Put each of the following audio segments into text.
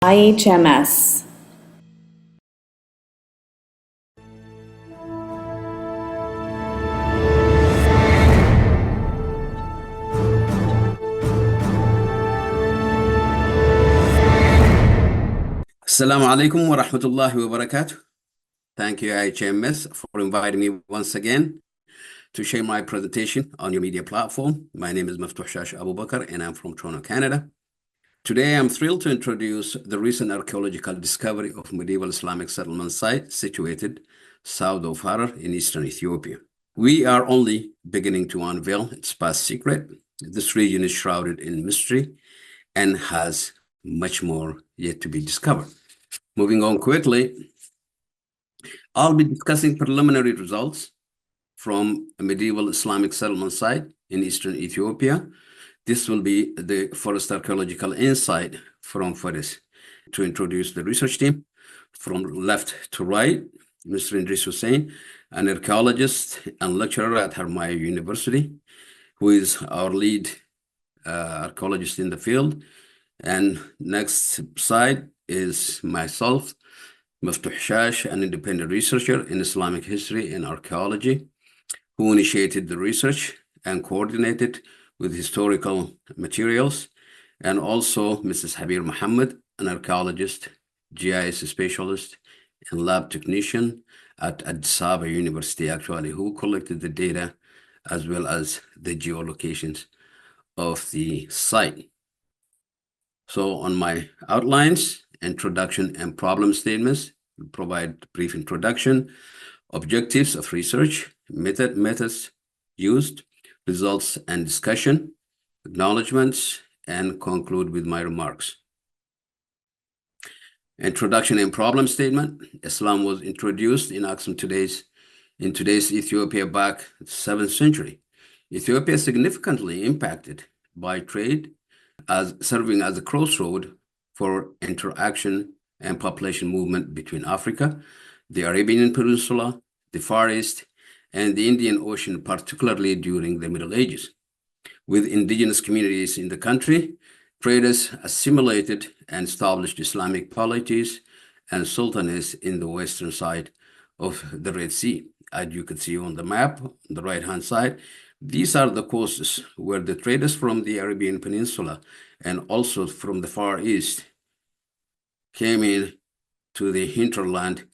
IHMS. Assalamu alaikum wa rahmatullahi wa barakatuh. Thank you, IHMS, for inviting me once again to share my presentation on your media platform. My name is Maftuh Shash Abu Bakr, and I'm from Toronto, Canada. Today, I'm thrilled to introduce the recent archaeological discovery of medieval Islamic settlement site situated south of Harar in eastern Ethiopia. We are only beginning to unveil its past secret. This region is shrouded in mystery and has much more yet to be discovered. Moving on quickly, I'll be discussing preliminary results from a medieval Islamic settlement site in eastern Ethiopia. This will be the first archaeological insight from Faris. To introduce the research team, from left to right, Mr. Idris Hussein, an archaeologist and lecturer at Harari University, who is our lead archaeologist in the field. And next side is myself, Maftuh Shash, an independent researcher in Islamic history and archaeology, who initiated the research and coordinated with historical materials, and also Mrs. Habir Muhammad, an archaeologist, GIS specialist, and lab technician at Addis Ababa University, actually, who collected the data as well as the geolocations of the site. So on my outlines, introduction and problem statements, we provide brief introduction, objectives of research, methods used, results and discussion, acknowledgements, and conclude with my remarks. Introduction and problem statement. Islam was introduced in today's Ethiopia back 7th century. Ethiopia significantly impacted by trade, as serving as a crossroad for interaction and population movement between Africa, the Arabian Peninsula, the Far East, and the Indian Ocean, particularly during the Middle Ages. With indigenous communities in the country, traders assimilated and established Islamic polities and sultanates in the western side of the Red Sea. As you can see on the map, on the right-hand side, these are the coasts where the traders from the Arabian Peninsula and also from the Far East came in to the hinterland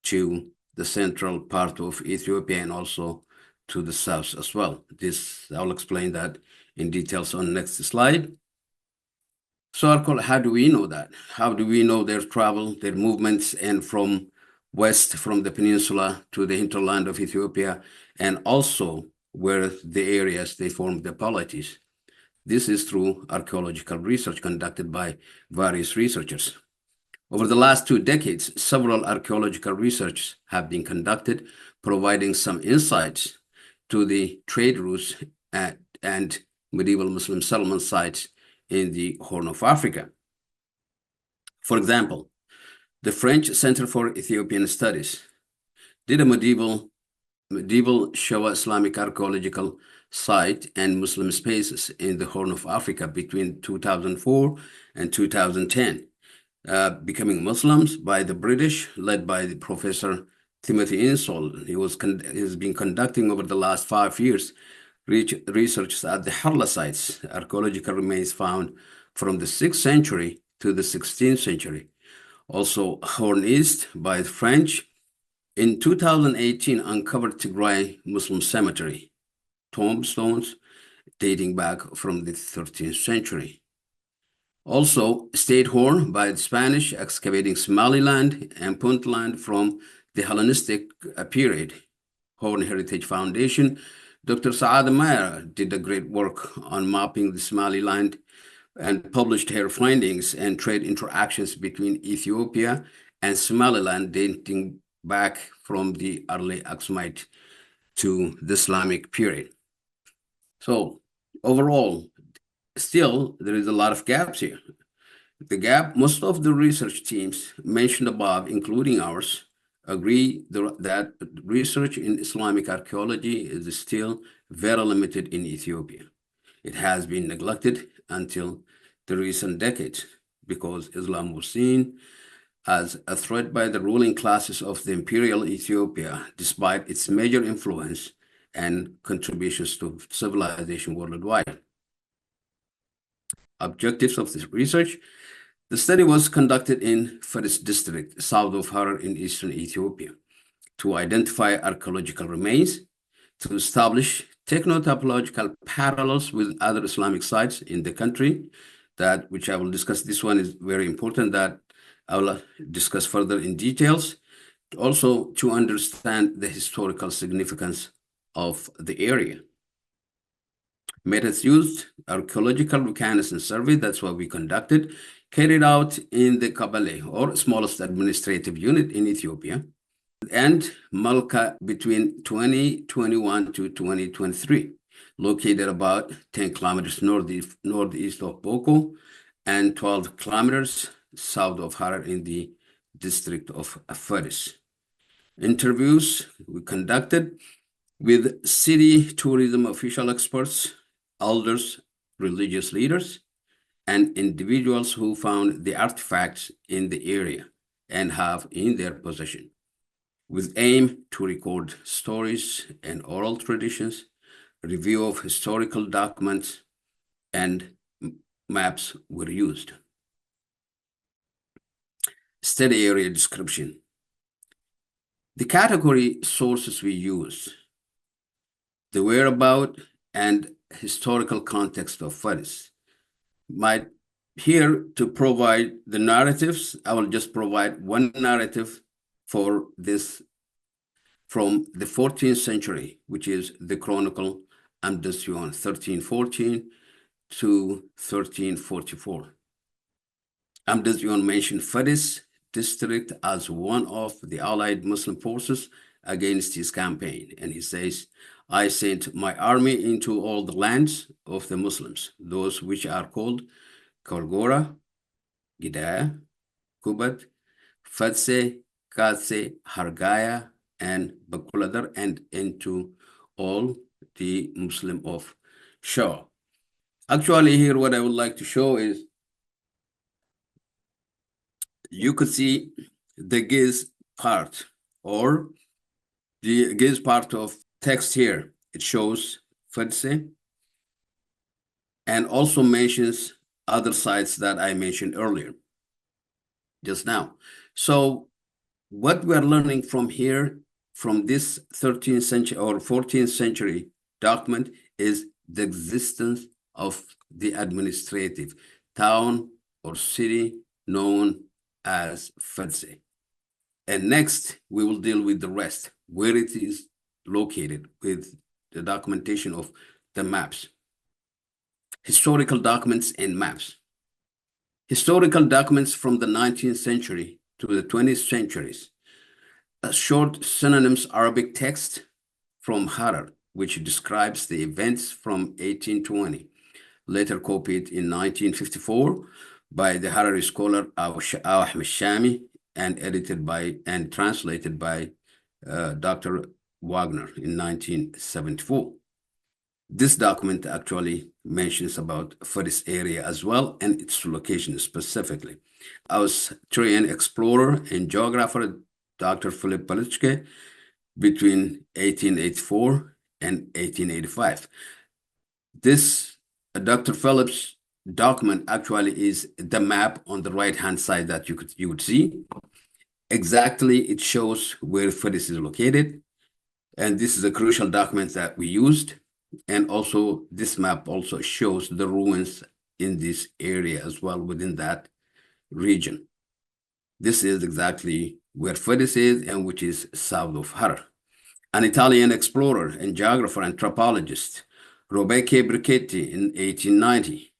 to the central part of Ethiopia and also to the south as well. I'll explain that in details on the next slide. So how do we know that? How do we know their travel, their movements, and from west, from the peninsula to the hinterland of Ethiopia, and also where the areas they formed the polities? This is through archaeological research conducted by various researchers. Over the last 2 decades, several archaeological research have been conducted, providing some insights to the trade routes and medieval Muslim settlement sites in the Horn of Africa. For example, the French Center for Ethiopian Studies did a medieval Showa Islamic archaeological site and Muslim spaces in the Horn of Africa between 2004 and 2010. Becoming Muslims by the British, led by the Professor Timothy Insall. He's been conducting over the last 5 years research at the Harla sites, archaeological remains found from the 6th century to the 16th century. Also, Horn East by the French. In 2018, uncovered Tigray Muslim cemetery, tombstones dating back from the 13th century. Also, State Horn by the Spanish, excavating Somaliland and Puntland from the Hellenistic period. Horn Heritage Foundation. Dr. Saad Meyer did a great work on mapping the Somaliland and published her findings and trade interactions between Ethiopia and Somaliland dating back from the early Aksumite to the Islamic period. So overall, still, there is a lot of gaps here. Most of the research teams mentioned above, including ours, agree that research in Islamic archaeology is still very limited in Ethiopia. It has been neglected until the recent decades. because Islam was seen as a threat by the ruling classes of the imperial Ethiopia, despite its major influence and contributions to civilization worldwide. Objectives of this research. The study was conducted in Faris district, south of Harar in eastern Ethiopia, to identify archaeological remains, to establish techno-topological parallels with other Islamic sites in the country, which I will discuss. This one is very important, that I will discuss further in details. Also, to understand the historical significance of the area. Methods used: archaeological reconnaissance survey, that's what we conducted, carried out in the Kabale, or smallest administrative unit in Ethiopia, and Malka between 2021 to 2023, located about 10 kilometers northeast of Boko and 12 kilometers south of Harar in the district of Faris. Interviews we conducted with city tourism official experts, elders, religious leaders, and individuals who found the artifacts in the area and have in their possession, with aim to record stories and oral traditions, review of historical documents, and maps were used. Study area description. The category sources we use: the whereabout and historical context of Faris. Here to provide the narratives, I will just provide one narrative for this from the 14th century, which is the Chronicle Amdasyon 1314 to 1344. Amdasyon mentioned Faris district as one of the allied Muslim forces against his campaign, and he says, "I sent my army into all the lands of the Muslims, those which are called Kolgora, Gidaya, Kubat, Fatse, Katse, Hargaya, and Bakuladar, and into all the Muslim of Shah." Actually, here what I would like to show is, you could see the Giz part, or the Giz part of text here. It shows Fatse and also mentions other sites that I mentioned earlier, just now. So what we're learning from here, from this 13th century or 14th century document, is the existence of the administrative town or city known as Fatse. And next, we will deal with the rest, where it is located, with the documentation of the maps. Historical documents and maps. Historical documents from the 19th century to the 20th centuries. A short synonyms Arabic text from Harar, which describes the events from 1820, later copied in 1954 by the Harari scholar IHMS and edited by and translated by Dr. Wagner in 1974. This document actually mentions about Faris area as well, and its location specifically. Austrian explorer and geographer Dr. Philip Palitschke between 1884 and 1885. This Dr. Phillips document actually is the map on the right-hand side that you would see. Exactly, it shows where Faris is located, and this is a crucial document that we used. And also, this map also shows the ruins in this area as well, within that region. This is exactly where Faris is, and which is south of Harar. An Italian explorer and geographer, anthropologist, Robecque Brichetti in 1890.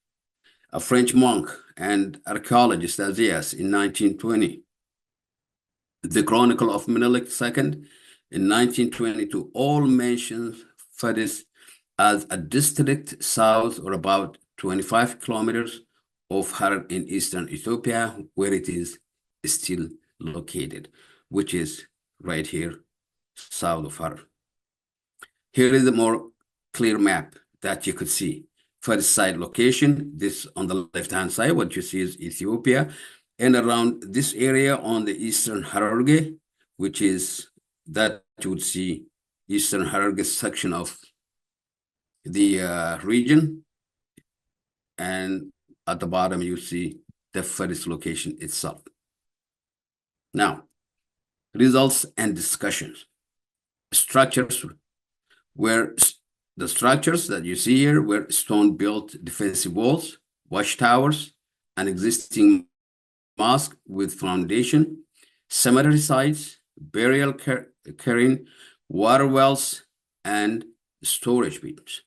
A French monk and archaeologist, Azias, in 1920. The Chronicle of Menelik II in 1922 all mention Faris as a district south or about 25 kilometers of Harar in eastern Ethiopia, where it is still located, which is right here, south of Harar. Here is a more clear map that you could see. First site location, this on the left-hand side, what you see is Ethiopia. And around this area on the eastern Hararge, which is that you would see eastern Hararge section of the region. And at the bottom, you see the first location itself. Now, results and discussions. Structures where the structures that you see here were stone-built defensive walls, watchtowers, an existing mosque with foundation, cemetery sites, burial cairn, water wells, and storage beams.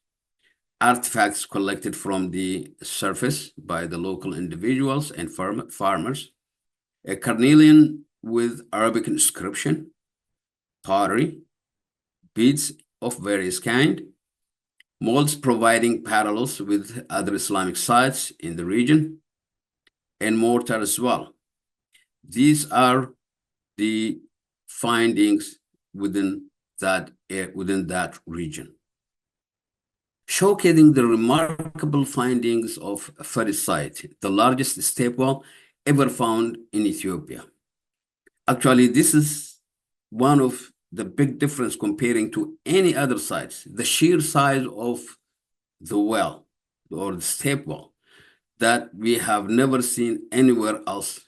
Artifacts collected from the surface by the local individuals and farmers, a carnelian with Arabic inscription, pottery, beads of various kind, molds providing parallels with other Islamic sites in the region, and mortar as well. These are the findings within that region, showcasing the remarkable findings of Faris site, the largest step well ever found in Ethiopia. Actually, this is one of the big difference comparing to any other sites, the sheer size of the well or the step well that we have never seen anywhere else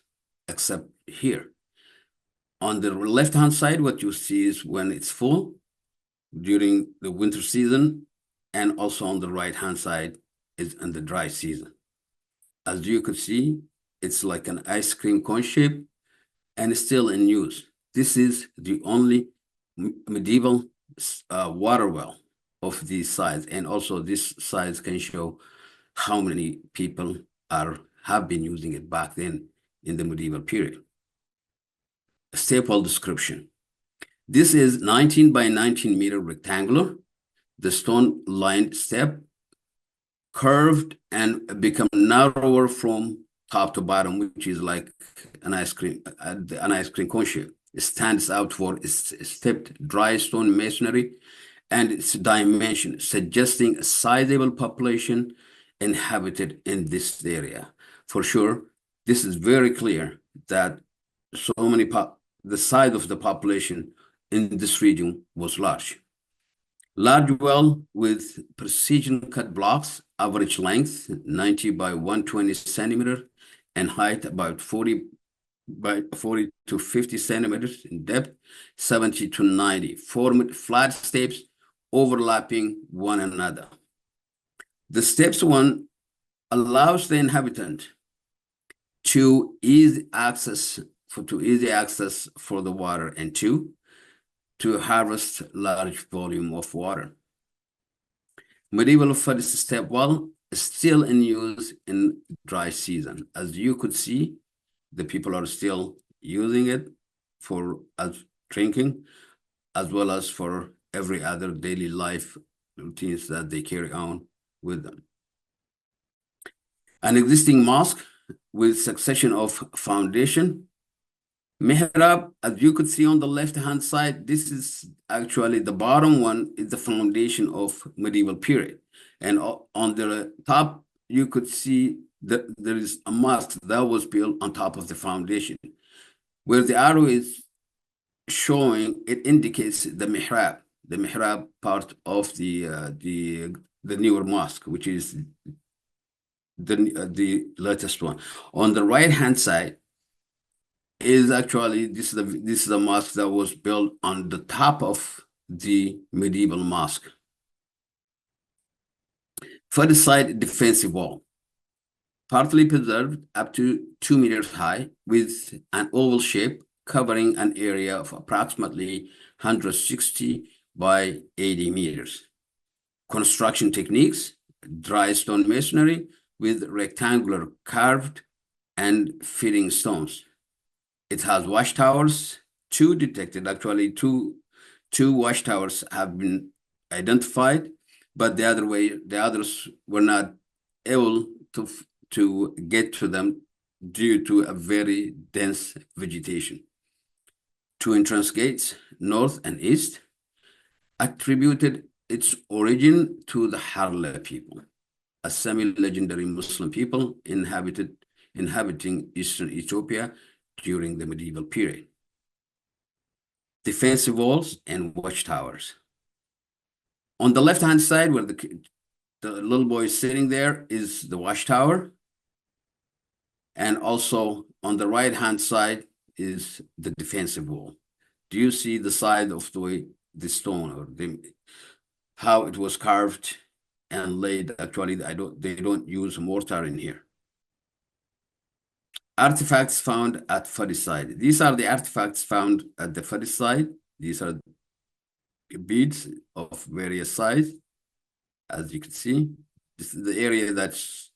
except here. On the left-hand side, what you see is when it's full during the winter season, and also on the right-hand side is in the dry season. As you could see, it's like an ice cream cone shape and still in use. This is the only medieval water well of these sites, and also this size can show how many people have been using it back then in the medieval period. Step well description. This is 19 by 19 meter rectangular. The stone-lined step curved and become narrower from top to bottom, which is like an ice cream cone shape. It stands out for its stepped dry stone masonry and its dimension, suggesting a sizable population inhabited in this area. For sure, this is very clear that the size of the population in this region was large. Large well with precision cut blocks, average length 90 by 120 centimeter, and height about 40 to 50 centimeters in depth, 70 to 90, formed flat steps overlapping one another. The steps one allows the inhabitant to easy access for the water, and two, to harvest large volume of water. Medieval first step well is still in use in dry season. As you could see, the people are still using it as drinking, as well as for every other daily life routines that they carry on with them. An existing mosque with succession of foundation. Mihrab, as you could see on the left-hand side, this is actually the bottom one is the foundation of medieval period. And on the top, you could see that there is a mosque that was built on top of the foundation. Where the arrow is showing, it indicates the mihrab part of the newer mosque, which is the latest one. On the right-hand side is actually this is a mosque that was built on the top of the medieval mosque. First side defensive wall, partly preserved up to 2 meters high, with an oval shape covering an area of approximately 160 by 80 meters. Construction techniques: dry stone masonry with rectangular carved and fitting stones. It has watchtowers, two detected. Actually, two watchtowers have been identified, but the others were not able to get to them due to a very dense vegetation. Two entrance gates, north and east, attributed its origin to the Harla people. a semi-legendary Muslim people inhabiting eastern Ethiopia during the medieval period. Defensive walls and watchtowers. On the left-hand side, where the little boy is sitting there, is the watchtower. And also on the right-hand side is the defensive wall. Do you see the side of the stone, or how it was carved and laid? Actually, they don't use mortar in here. Artifacts found at Fadi side. These are the artifacts found at the Fadi side. These are beads of various size, as you can see. This is the area this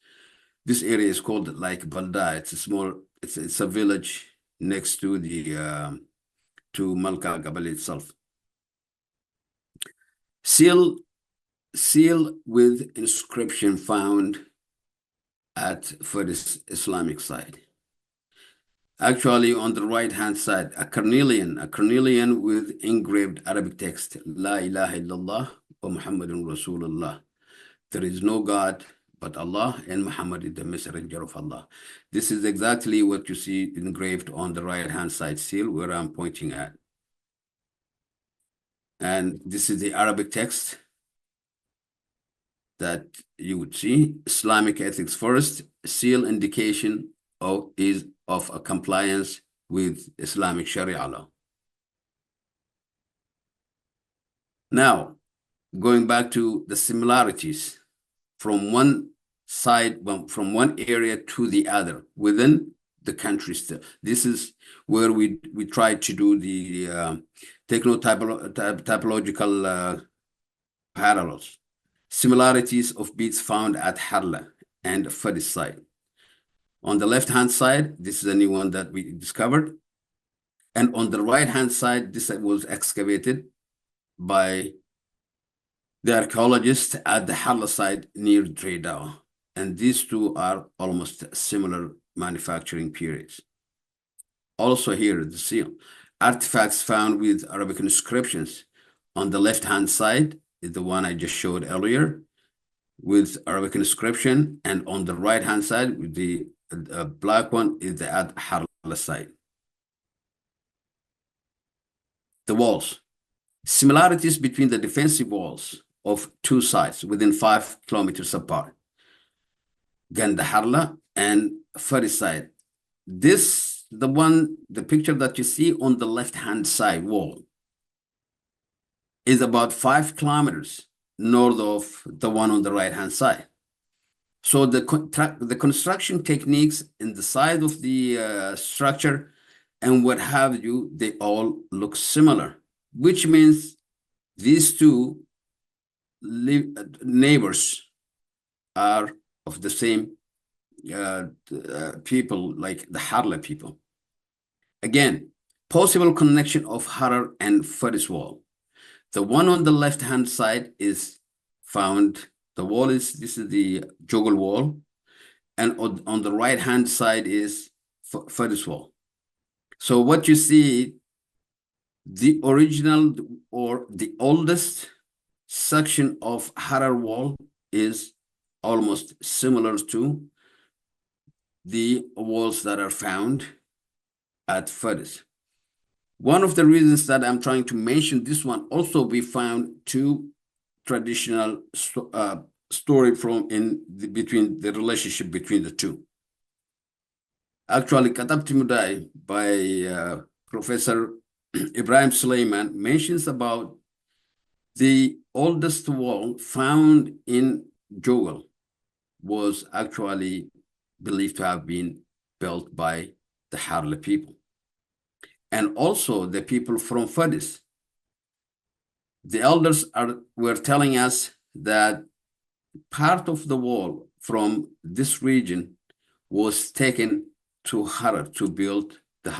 area is called like Balda. It's a small, it's a village next to the to Malka Gabal itself. Seal with inscription found at Fadi's Islamic side. Actually, on the right-hand side, a carnelian with engraved Arabic text, La ilaha illallah wa Muhammadun Rasulullah. There is no God but Allah, and Muhammad is the messenger of Allah. This is exactly what you see engraved on the right-hand side seal, where I'm pointing at. And this is the Arabic text that you would see. Islamic ethics first. Seal indication is of a compliance with Islamic Sharia law. Now, going back to the similarities from one side, from one area to the other within the country still. This is where we try to do the techno-typological parallels. Similarities of beads found at Harla and Fadi side. On the left-hand side, this is a new one that we discovered. And on the right-hand side, this was excavated by the archaeologists at the Harla site near Dredao. And these two are almost similar manufacturing periods. Also here, the seal. Artifacts found with Arabic inscriptions. On the left-hand side is the one I just showed earlier with Arabic inscription. And on the right-hand side, with the black one, is the at Harla site. The walls. Similarities between the defensive walls of two sides within 5 kilometers apart. Ganda Harla and Fadi side. This, the picture that you see on the left-hand side wall is about 5 kilometers north of the one on the right-hand side. So the construction techniques in the side of the structure and what have you, they all look similar, which means these two neighbors are of the same people, like the Harla people. Again, possible connection of Harar and Fadi's wall. The one on the left-hand side is found. The wall this is the Jogel wall, and on the right-hand side is Fadi's wall. So what you see, the original or the oldest section of Harar wall is almost similar to the walls that are found at Fadi's. One of the reasons that I'm trying to mention this one, also we found two traditional story between the relationship between the two. Actually, Katabti Mudai by Professor Ibrahim Suleiman mentions about the oldest wall found in Jogel was actually believed to have been built by the Harla people. And also the people from Fadi's. The elders were telling us that part of the wall from this region was taken to Harar to build the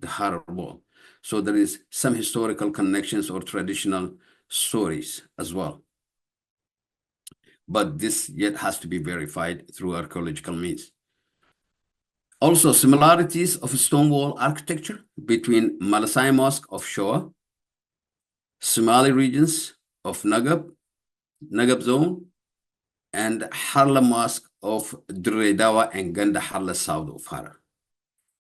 Harar wall. So there is some historical connections or traditional stories as well. But this yet has to be verified through archaeological means. Also, similarities of stone-wall architecture between Malasai Mosque of Shoa, Somali regions of Nagab zone, and Harla Mosque of Dire and Ganda Harla South of Harar.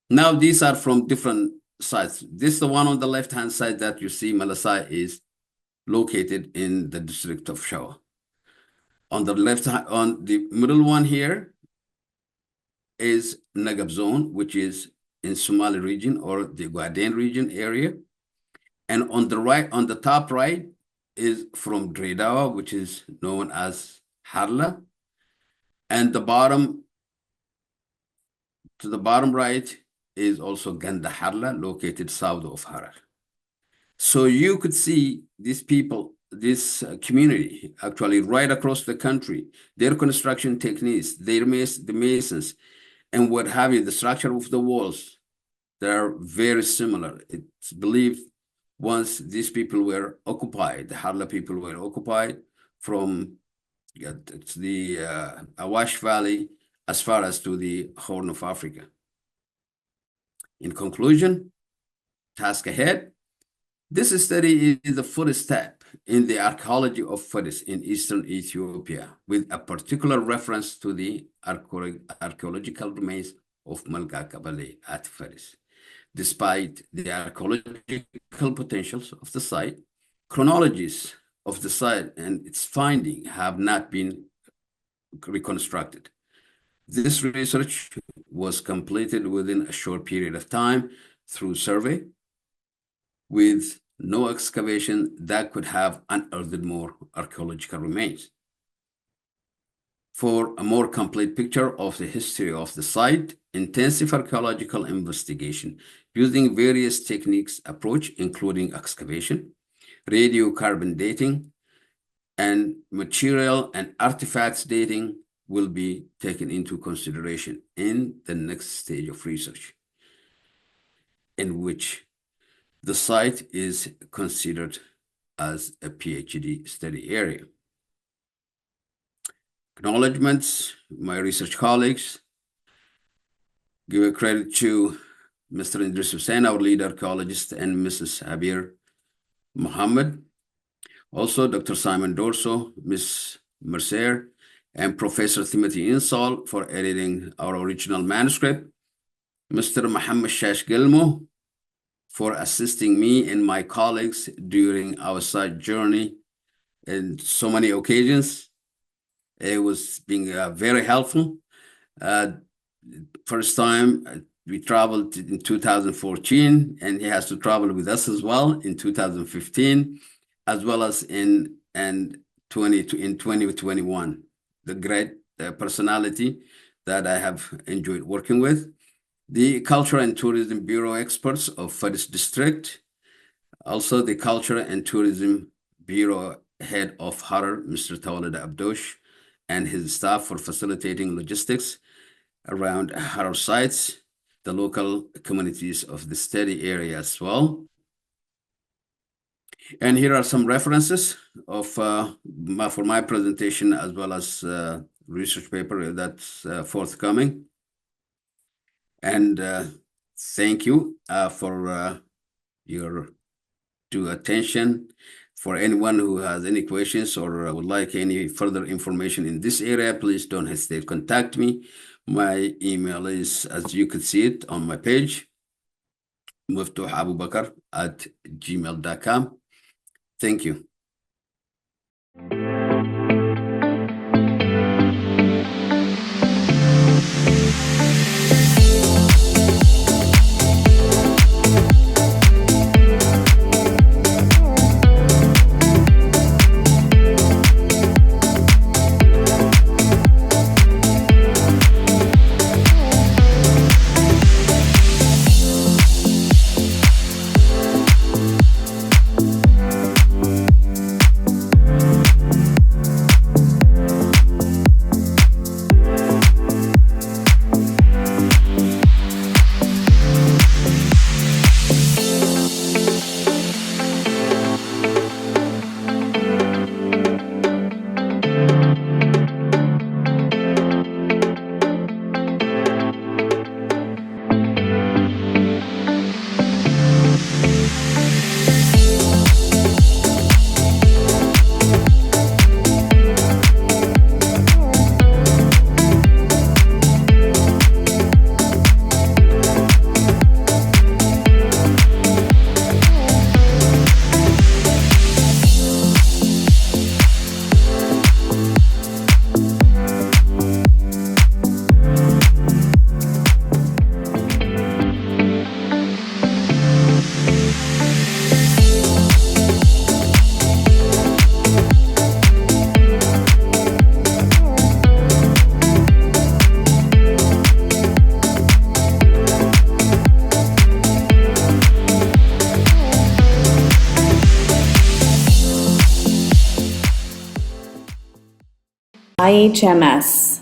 Now, these are from different sites. This is the one on the left-hand side that you see, Malasai, is located in the district of Shawa. On the left, on the middle one here is Nagab Zone, which is in Somali region or the Guaden region area. And on the right, on the top right, is from Dredawa, which is known as Harla. And the bottom, to the bottom right, is also Ganda Harla, located south of Harar. So you could see these people, this community, actually right across the country, their construction techniques, the masons, and what have you, the structure of the walls, they are very similar. It's believed once these people were occupied, the Harla people were occupied from the Awash Valley as far as to the Horn of Africa. In conclusion, task ahead. This study is the first step in the archaeology of Faris in eastern Ethiopia, with a particular reference to the archaeological remains of Malga Kabale at Faris. Despite the archaeological potentials of the site, chronologies of the site and its finding have not been reconstructed. This research was completed within a short period of time through survey, with no excavation that could have unearthed more archaeological remains. For a more complete picture of the history of the site, intensive archaeological investigation using various techniques approach, including excavation, radiocarbon dating, and material and artifacts dating will be taken into consideration in the next stage of research, in which the site is considered as a PhD study area. Acknowledgements, my research colleagues. Give a credit to Mr. Idris Hussain, our lead archaeologist, and Mrs. Habir Mohammed. Also, Dr. Simon Dorso, Ms. Mercer, and Professor Timothy Insall for editing our original manuscript. Mr. Mohammed Shash Gilmo for assisting me and my colleagues during our site journey in so many occasions. It was being very helpful. First time we traveled in 2014, and he has to travel with us as well in 2015, as well as in 2021. The great personality that I have enjoyed working with. The Culture and Tourism Bureau experts of Faris District, also the Culture and Tourism Bureau head of Harar, Mr. Tawalid Abdosh, and his staff for facilitating logistics around Harar sites, the local communities of the study area as well. And here are some references of for my presentation, as well as research paper that's forthcoming. And thank you for your due attention. For anyone who has any questions or would like any further information in this area, please don't hesitate to contact me. My email is, as you can see it on my page, muftuhabubakar@gmail.com. Thank you. IHMS